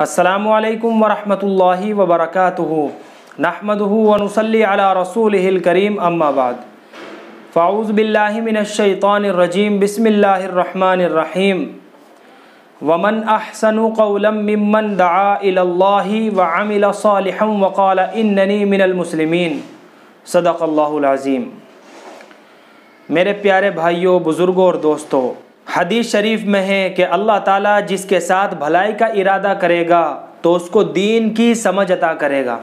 अस्सलामु अलैकुम वरहमतुल्लाहि वबरकातुहू नहमदुहु व नुसल्ली अला रसूलिहिल करीम अम्मा बाद फ़अऊज़ु बिल्लाहि मिनश शैतानिर रजीम बिस्मिल्लाहिर रहमानिर रहीम वमन अहसनु क़ौलन मिम्मन दआ इलल्लाहि व अमिल सालिहन व क़ाल इन्ननी मिनल मुस्लिमीन सदक़ल्लाहुल अज़ीम। मेरे प्यारे भाइयों, बुज़ुर्गों और दोस्तों, हदीस शरीफ में है कि अल्लाह ताला जिसके साथ भलाई का इरादा करेगा तो उसको दीन की समझ अता करेगा।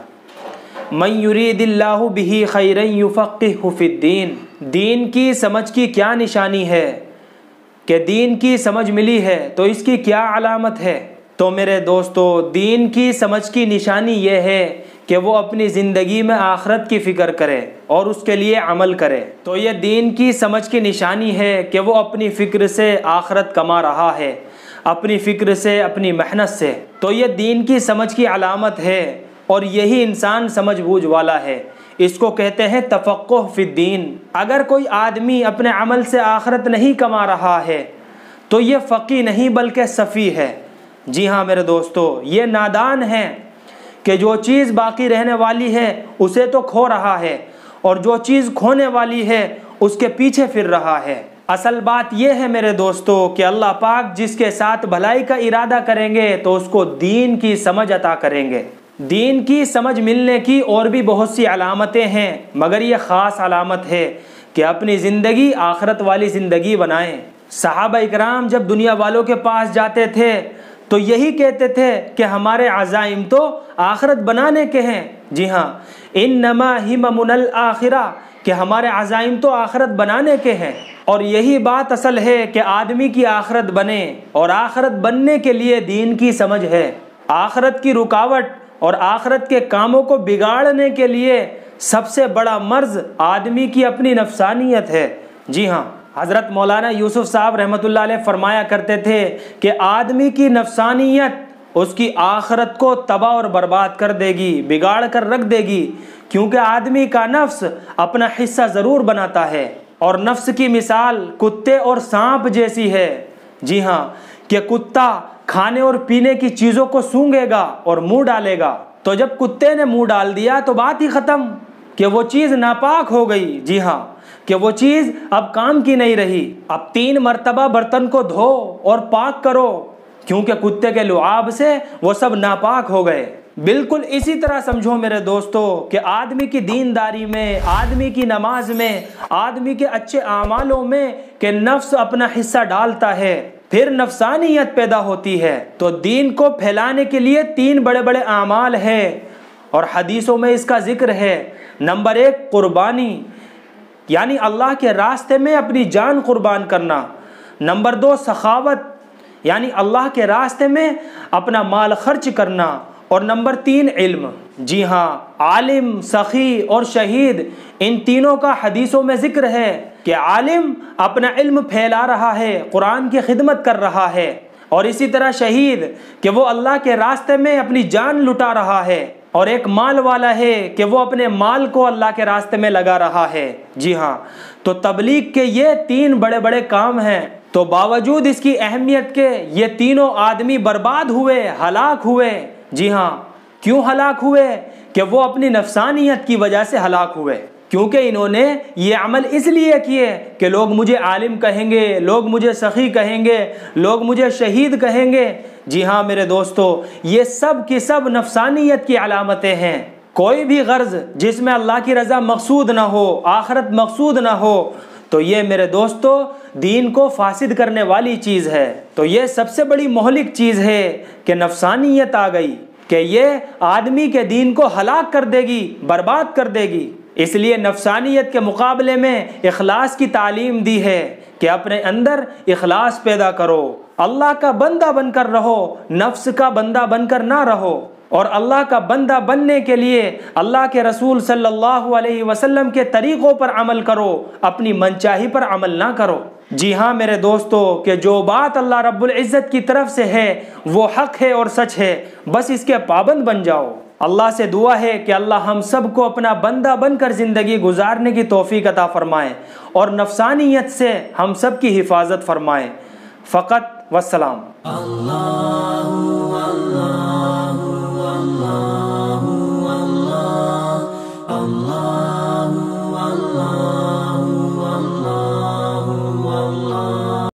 मन युरीदिल्लाहु बिही खैरन युफ़क़्क़िहु फ़िद्दीन। दीन की समझ की क्या निशानी है कि दीन की समझ मिली है तो इसकी क्या अलामत है? तो मेरे दोस्तों, दीन की समझ की निशानी ये है कि वो अपनी ज़िंदगी में आखिरत की फ़िक्र करे और उसके लिए अमल करे। तो ये दीन की समझ की निशानी है कि वो अपनी फ़िक्र से आखिरत कमा रहा है, अपनी फ़िक्र से, अपनी मेहनत से। तो ये दीन की समझ की अलामत है और यही इंसान समझ बूझ वाला है। इसको कहते हैं तफ़क़्क़ुह फ़िद्दीन। अगर कोई आदमी अपने अमल से आखिरत नहीं कमा रहा है तो ये फ़क़ीह नहीं बल्कि सफ़ी है। जी हाँ मेरे दोस्तों, ये नादान है कि जो चीज़ बाकी रहने वाली है उसे तो खो रहा है और जो चीज़ खोने वाली है उसके पीछे फिर रहा है। असल बात यह है मेरे दोस्तों कि अल्लाह पाक जिसके साथ भलाई का इरादा करेंगे तो उसको दीन की समझ अता करेंगे। दीन की समझ मिलने की और भी बहुत सी अलामतें हैं, मगर ये ख़ास अलामत है कि अपनी ज़िंदगी आखिरत वाली ज़िंदगी बनाएं। सहाबा इकराम जब दुनिया वालों के पास जाते थे तो यही कहते थे कि हमारे अज़ाइम तो आखिरत बनाने के हैं। जी हाँ, इन्नमा हिम्मुनल आखिरा, कि हमारे अज़ाइम तो आखिरत बनाने के हैं। और यही बात असल है कि आदमी की आखिरत बने, और आखिरत बनने के लिए दीन की समझ है। आखिरत की रुकावट और आखिरत के कामों को बिगाड़ने के लिए सबसे बड़ा मर्ज़ आदमी की अपनी नफसानियत है। जी हाँ, हज़रत मौलाना यूसुफ साहब रहमतुल्लाह अलैह फरमाया करते थे कि आदमी की नफसानियत उसकी आखिरत को तबाह और बर्बाद कर देगी, बिगाड़ कर रख देगी। क्योंकि आदमी का नफ्स अपना हिस्सा ज़रूर बनाता है और नफ्स की मिसाल कुत्ते और सांप जैसी है। जी हाँ, कि कुत्ता खाने और पीने की चीज़ों को सूंघेगा और मुंह डालेगा, तो जब कुत्ते ने मुंह डाल दिया तो बात ही ख़त्म कि वो चीज़ नापाक हो गई। जी हाँ, कि वो चीज़ अब काम की नहीं रही। अब 3 मरतबा बर्तन को धो और पाक करो, क्योंकि कुत्ते के लुआब से वो सब नापाक हो गए। बिल्कुल इसी तरह समझो मेरे दोस्तों कि आदमी की दीनदारी में, आदमी की नमाज में, आदमी के अच्छे आमालों में कि नफ्स अपना हिस्सा डालता है, फिर नफसानियत पैदा होती है। तो दीन को फैलाने के लिए 3 बड़े बड़े आमाल हैं और हदीसों में इसका जिक्र है। नंबर 1 कुर्बानी, यानी अल्लाह के रास्ते में अपनी जान कुर्बान करना। नंबर 2 सखावत, यानी अल्लाह के रास्ते में अपना माल खर्च करना। और नंबर 3 इल्म। जी हाँ, आलिम, सखी और शहीद, इन तीनों का हदीसों में जिक्र है कि आलिम अपना इल्म फैला रहा है, कुरान की खिदमत कर रहा है, और इसी तरह शहीद कि वो अल्लाह के रास्ते में अपनी जान लुटा रहा है, और एक माल वाला है कि वो अपने माल को अल्लाह के रास्ते में लगा रहा है। जी हाँ, तो तबलीग के ये 3 बड़े बड़े काम हैं। तो बावजूद इसकी अहमियत के ये तीनों आदमी बर्बाद हुए, हलाक हुए। जी हाँ, क्यों हलाक हुए? कि वो अपनी नफसानियत की वजह से हलाक हुए। क्योंकि इन्होंने ये अमल इसलिए किए कि लोग मुझे आलिम कहेंगे, लोग मुझे सखी कहेंगे, लोग मुझे शहीद कहेंगे। जी हाँ मेरे दोस्तों, ये सब की सब नफसानियत की अलामतें हैं। कोई भी गर्ज जिसमें अल्लाह की रज़ा मकसूद ना हो, आखिरत मकसूद ना हो, तो ये मेरे दोस्तों दीन को फासिद करने वाली चीज़ है। तो ये सबसे बड़ी मोहलिक चीज़ है कि नफसानियत आ गई कि ये आदमी के दीन को हलाक कर देगी, बर्बाद कर देगी। इसलिए नफसानियत के मुकाबले में इखलास की तालीम दी है कि अपने अंदर इखलास पैदा करो, अल्लाह का बंदा बनकर रहो, नफ्स का बंदा बनकर ना रहो। और अल्लाह का बंदा बनने के लिए अल्लाह के रसूल सल्लल्लाहु अलैहि वसल्लम के तरीक़ों पर अमल करो, अपनी मनचाही पर अमल ना करो। जी हाँ मेरे दोस्तों, कि जो बात अल्लाह रब्बुल इज़्ज़त की तरफ से है वो हक़ है और सच है, बस इसके पाबंद बन जाओ। अल्लाह से दुआ है कि अल्लाह हम सब को अपना बंदा बनकर ज़िंदगी गुजारने की तौफ़ीक़ अता फ़रमाए और नफसानियत से हम सब की हिफाजत फ़रमाए। फ़क़त वस्सलाम।